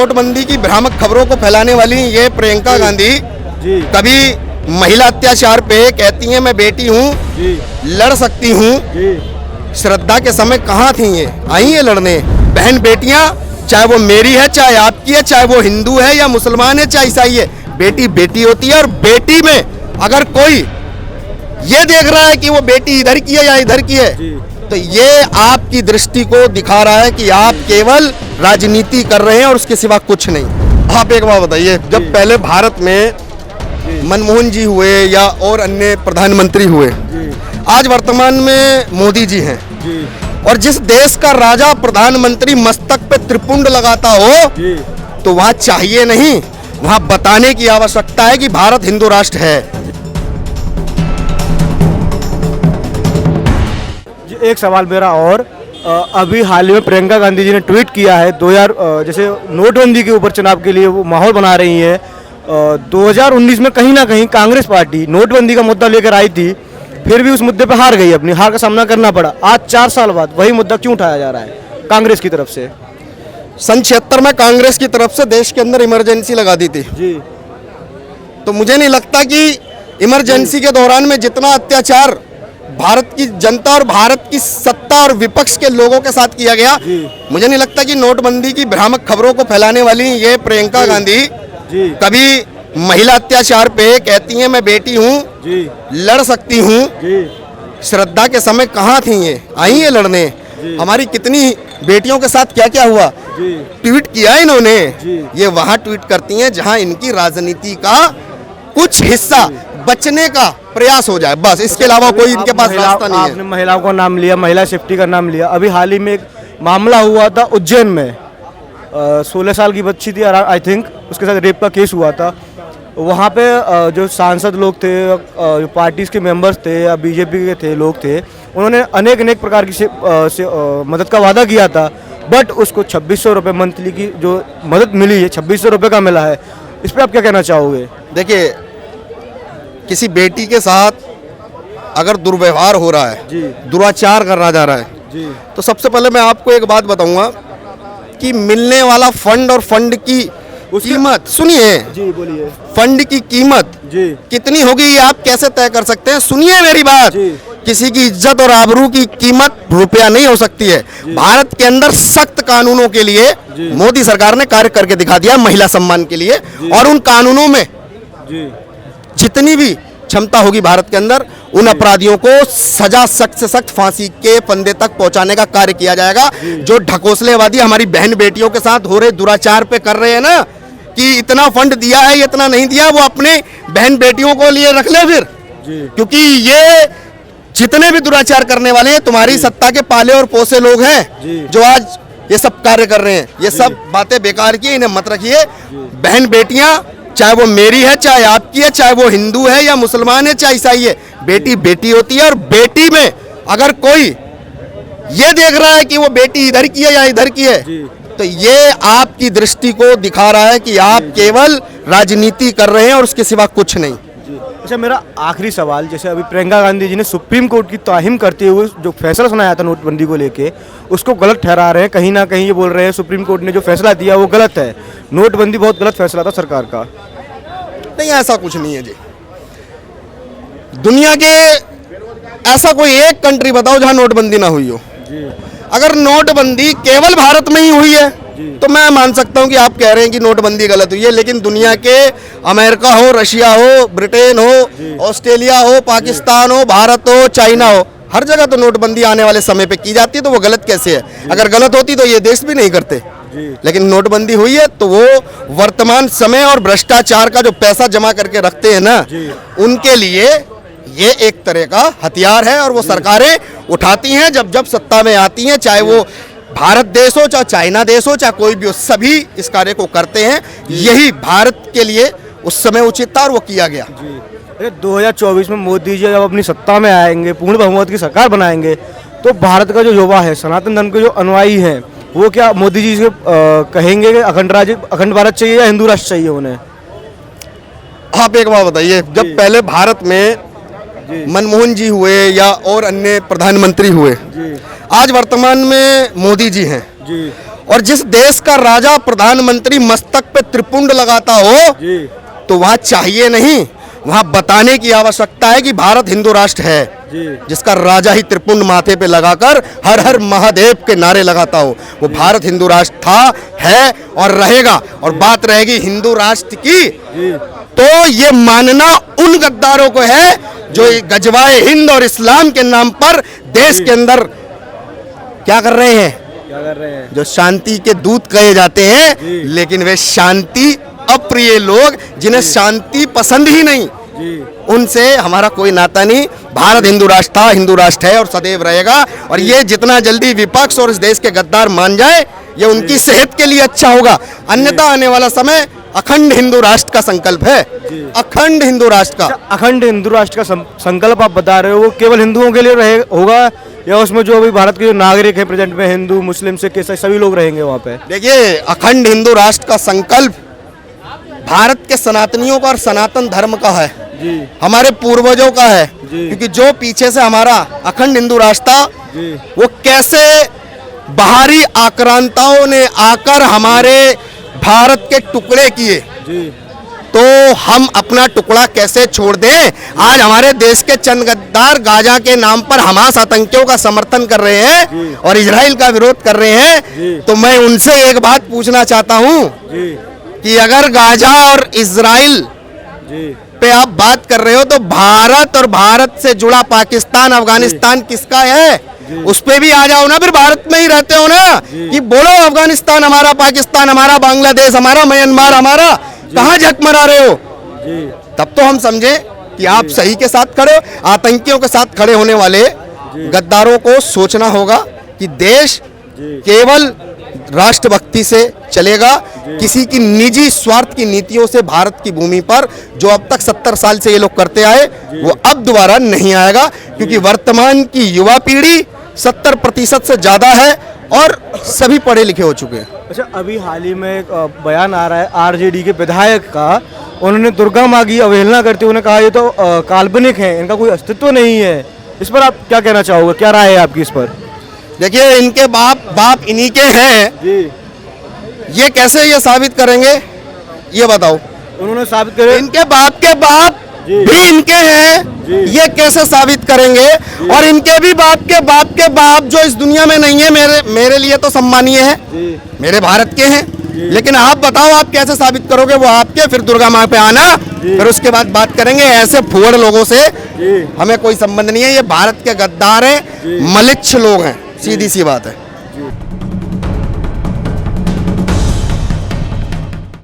नोटबंदी की भ्रामक खबरों को फैलाने वाली ये प्रियंका गांधी जी कभी महिला अत्याचार पे कहती हैं मैं बेटी हूँ, जी लड़ सकती हूँ। जी श्रद्धा के समय कहाँ थी ये, आई है लड़ने। बहन बेटियाँ, चाहे वो मेरी है चाहे आपकी है, चाहे वो हिंदू है या मुसलमान है चाहे ईसाई है, बेटी बेटी होती है। और बेटी में अगर कोई ये देख रहा है कि वो बेटी इधर की है या इधर की है, जी तो ये आपकी दृष्टि को दिखा रहा है कि आप केवल राजनीति कर रहे हैं और उसके सिवा कुछ नहीं। आप एक बात बताइए, जब पहले भारत में मनमोहन जी हुए या और अन्य प्रधानमंत्री हुए, आज वर्तमान में मोदी जी हैं, जी और जिस देश का राजा प्रधानमंत्री मस्तक पे त्रिपुंड लगाता हो, जी तो वहां चाहिए नहीं, वहां बताने की आवश्यकता है कि भारत हिंदू राष्ट्र है। एक सवाल मेरा और अभी हाल ही में प्रियंका गांधी जी ने ट्वीट किया है 2000 जैसे नोटबंदी के ऊपर चुनाव के लिए वो माहौल बना रही है। 2019 में कहीं ना कहीं कांग्रेस पार्टी नोटबंदी का मुद्दा लेकर आई थी, फिर भी उस मुद्दे पर हार गई, अपनी हार का सामना करना पड़ा। आज 4 साल बाद वही मुद्दा क्यों उठाया जा रहा है कांग्रेस की तरफ से? सन 76 में कांग्रेस की तरफ से देश के अंदर इमरजेंसी लगा दी थी, जी तो मुझे नहीं लगता कि इमरजेंसी के दौरान में जितना अत्याचार भारत की जनता और भारत की सत्ता और विपक्ष के लोगों के साथ किया गया, मुझे नहीं लगता कि नोटबंदी की भ्रामक खबरों को फैलाने वाली ये प्रियंका गांधी जी कभी महिला अत्याचार पे कहती हैं मैं बेटी हूँ, जी लड़ सकती हूँ। जी श्रद्धा के समय कहाँ थी ये, आई है लड़ने। हमारी कितनी बेटियों के साथ क्या क्या हुआ, जी ट्वीट किया इन्होंने। जी। ये वहाँ ट्वीट करती हैं जहाँ इनकी राजनीति का कुछ हिस्सा बचने का प्रयास हो जाए, बस इसके अलावा कोई इनके पास रास्ता नहीं है। आपने महिलाओं का नाम लिया, महिला सेफ्टी का नाम लिया। अभी हाल ही में एक मामला हुआ था उज्जैन में, 16 साल की बच्ची थी आई थिंक, उसके साथ रेप का केस हुआ था। वहाँ पे जो सांसद लोग थे, जो पार्टीज के मेंबर्स थे या बीजेपी के थे लोग थे, उन्होंने अनेक प्रकार की मदद का वादा किया था, बट उसको 2600 रुपये मंथली की जो मदद मिली है, 2600 रुपये का मिला है। इस पर आप क्या कहना चाहोगे? देखिए, किसी बेटी के साथ अगर दुर्व्यवहार हो रहा है, जी दुराचार करा जा रहा है, जी तो सबसे पहले मैं आपको एक बात बताऊंगा कि मिलने वाला फंड और फंड की कीमत, सुनिए, जी बोलिए। फंड की कीमत जी कितनी होगी ये आप कैसे तय कर सकते हैं? सुनिए मेरी बात। जी। किसी की इज्जत और आबरू की कीमत रुपया नहीं हो सकती है। भारत के अंदर सख्त कानूनों के लिए मोदी सरकार ने कार्य करके दिखा दिया, महिला सम्मान के लिए, और उन कानूनों में जी जितनी भी क्षमता होगी भारत के अंदर, उन अपराधियों को सजा सख्त से सख्त फांसी के फंदे तक पहुंचाने का कार्य किया जाएगा। जो ढकोसलेवादी हमारी बहन बेटियों के साथ हो रहे दुराचार पे कर रहे हैं ना, कि इतना फंड दिया है इतना नहीं दिया, वो अपने बहन बेटियों को लिए रख ले फिर, क्योंकि ये जितने भी दुराचार करने वाले हैं तुम्हारी सत्ता के पाले और पोसे लोग हैं जो आज ये सब कार्य कर रहे हैं। ये सब बातें बेकार की, इन्हें मत रखिए। बहन बेटियां, चाहे वो मेरी है चाहे आपकी है, चाहे वो हिंदू है या मुसलमान है चाहे ईसाई है, बेटी बेटी होती है। और बेटी में अगर कोई ये देख रहा है कि वो बेटी इधर की है या इधर की है, तो ये आपकी दृष्टि को दिखा रहा है कि आप केवल राजनीति कर रहे हैं और उसके सिवा कुछ नहीं। अच्छा, मेरा आखिरी सवाल, जैसे अभी प्रियंका गांधी जी ने सुप्रीम कोर्ट की ताहीम करते हुए जो फैसला सुनाया था नोटबंदी को लेके, उसको गलत ठहरा रहे हैं। कहीं ना कहीं ये बोल रहे हैं सुप्रीम कोर्ट ने जो फैसला दिया वो गलत है, नोटबंदी बहुत गलत फैसला था सरकार का। नहीं, ऐसा कुछ नहीं है जी। दुनिया के ऐसा कोई एक कंट्री बताओ जहां नोटबंदी ना हुई हो। अगर नोटबंदी केवल भारत में ही हुई है तो मैं मान सकता हूं कि आप कह रहे हैं कि नोटबंदी गलत हुई है, लेकिन दुनिया के अमेरिका हो, रशिया हो, ब्रिटेन हो, ऑस्ट्रेलिया हो, पाकिस्तान हो, भारत हो, चाइना हो, हर जगह तो नोटबंदी आने वाले समय पे की जाती है। तो वो गलत कैसे है? अगर गलत होती तो ये देश भी नहीं करते। लेकिन नोटबंदी हुई है तो वो वर्तमान समय और भ्रष्टाचार का जो पैसा जमा करके रखते हैं ना, उनके लिए ये एक तरह का हथियार है, और वो सरकारें उठाती हैं जब जब सत्ता में आती हैं, चाहे वो भारत देश हो, चाहे चाइना देश हो, चाहे कोई भी हो, सभी इस कार्य को करते हैं। यही भारत के लिए उस समय उचित था और वो किया गया। 2024 में मोदी जी जब अपनी सत्ता में आएंगे, पूर्ण बहुमत की सरकार बनाएंगे, तो भारत का जो युवा है, सनातन धर्म के जो अनुयायी हैं, वो क्या मोदी जी से कहेंगे कि अखंड भारत चाहिए या हिंदू राष्ट्र चाहिए उन्हें? आप एक बात बताइए, जब पहले भारत में मनमोहन जी हुए या और अन्य प्रधानमंत्री हुए, आज वर्तमान में मोदी जी हैं, और जिस देश का राजा प्रधानमंत्री मस्तक पे त्रिपुंड लगाता हो जी तो वहां चाहिए नहीं, वहां बताने की आवश्यकता है कि भारत हिंदू राष्ट्र है, जी जिसका राजा ही त्रिपुंड माथे पे लगाकर हर हर महादेव के नारे लगाता हो, वो भारत हिंदू राष्ट्र था, है और रहेगा। और बात रहेगी हिंदू राष्ट्र की, जी तो ये मानना उन गद्दारों को है जो ये गजवाए हिंद और इस्लाम के नाम पर देश के अंदर क्या कर रहे हैं, क्या कर रहे हैं? जो शांति के दूत कहे जाते हैं, जी। लेकिन वे शांति अप्रिय लोग जिन्हें शांति पसंद ही नहीं, जी उनसे हमारा कोई नाता नहीं। भारत हिंदू राष्ट्र था, हिंदू राष्ट्र है और सदैव रहेगा। और ये जितना जल्दी विपक्ष और इस देश के गद्दार मान जाए, ये उनकी सेहत के लिए अच्छा होगा। अन्यथा आने वाला समय अखंड हिंदू राष्ट्र का संकल्प है, अखंड हिंदू राष्ट्र का। अखंड हिंदू राष्ट्र का संकल्प आप बता रहे हो, वो केवल हिंदुओं के लिए रहे होगा या उसमें जो अभी भारत के जो नागरिक हैं प्रेजेंट में, हिंदू मुस्लिम सिख ईसाई सभी लोग रहेंगे वहाँ पे? देखिए, अखंड हिंदू राष्ट्र का संकल्प भारत के सनातनियों का और सनातन धर्म का है, जी हमारे पूर्वजों का है। जी। क्योंकि जो पीछे से हमारा अखंड हिंदू राष्ट्र था, जी वो कैसे बाहरी आक्रांताओं ने आकर हमारे भारत के टुकड़े किए, जी तो हम अपना टुकड़ा कैसे छोड़ दें। आज हमारे देश के चंद गद्दार गाजा के नाम पर हमास आतंकियों का समर्थन कर रहे हैं और इजराइल का विरोध कर रहे हैं। तो मैं उनसे एक बात पूछना चाहता हूं जी कि अगर गाजा और इजराइल जी पे आप बात कर रहे हो तो भारत और भारत से जुड़ा पाकिस्तान अफगानिस्तान किसका है, उस पे भी आ जाओ ना। फिर भारत में ही रहते हो ना, कि बोलो अफगानिस्तान हमारा, पाकिस्तान हमारा, बांग्लादेश हमारा, म्यांमार हमारा, कहाँ झक मरा रहे हो। जी तब तो हम समझे कि आप सही के साथ खड़े हो। आतंकियों के साथ खड़े होने वाले गद्दारों को सोचना होगा कि देश केवल राष्ट्रभक्ति से चलेगा, किसी की निजी स्वार्थ की नीतियों से भारत की भूमि पर जो अब तक 70 साल से ये लोग करते आए, वो अब दोबारा नहीं आएगा। क्योंकि वर्तमान की युवा पीढ़ी 70% से ज़्यादा है और सभी पढ़े लिखे हो चुके हैं। अच्छा, अभी हाल ही में एक बयान आ रहा है आरजेडी के विधायक का, उन्होंने दुर्गा माँ की अवहेलना करते हुए उन्होंने कहा ये तो काल्पनिक है, इनका कोई अस्तित्व नहीं है। इस पर आप क्या कहना चाहोगे, क्या राय है आपकी इस पर? देखिए, इनके बाप इन्हीं के हैं, जी ये कैसे ये साबित करेंगे, ये बताओ। उन्होंने साबित करे, इनके बाप के बाप जी। भी इनके हैं, जी। ये कैसे साबित करेंगे। और इनके भी बाप के बाप जो इस दुनिया में नहीं है, मेरे लिए तो सम्मानीय है, जी मेरे भारत के हैं। लेकिन आप बताओ, आप कैसे साबित करोगे वो आपके, फिर दुर्गा माँ पे आना, फिर उसके बाद बात करेंगे। ऐसे फुहड़ लोगों से जी हमें कोई संबंध नहीं है, ये भारत के गद्दार हैं, मलिच्छ लोग हैं, सीधी सी बात है।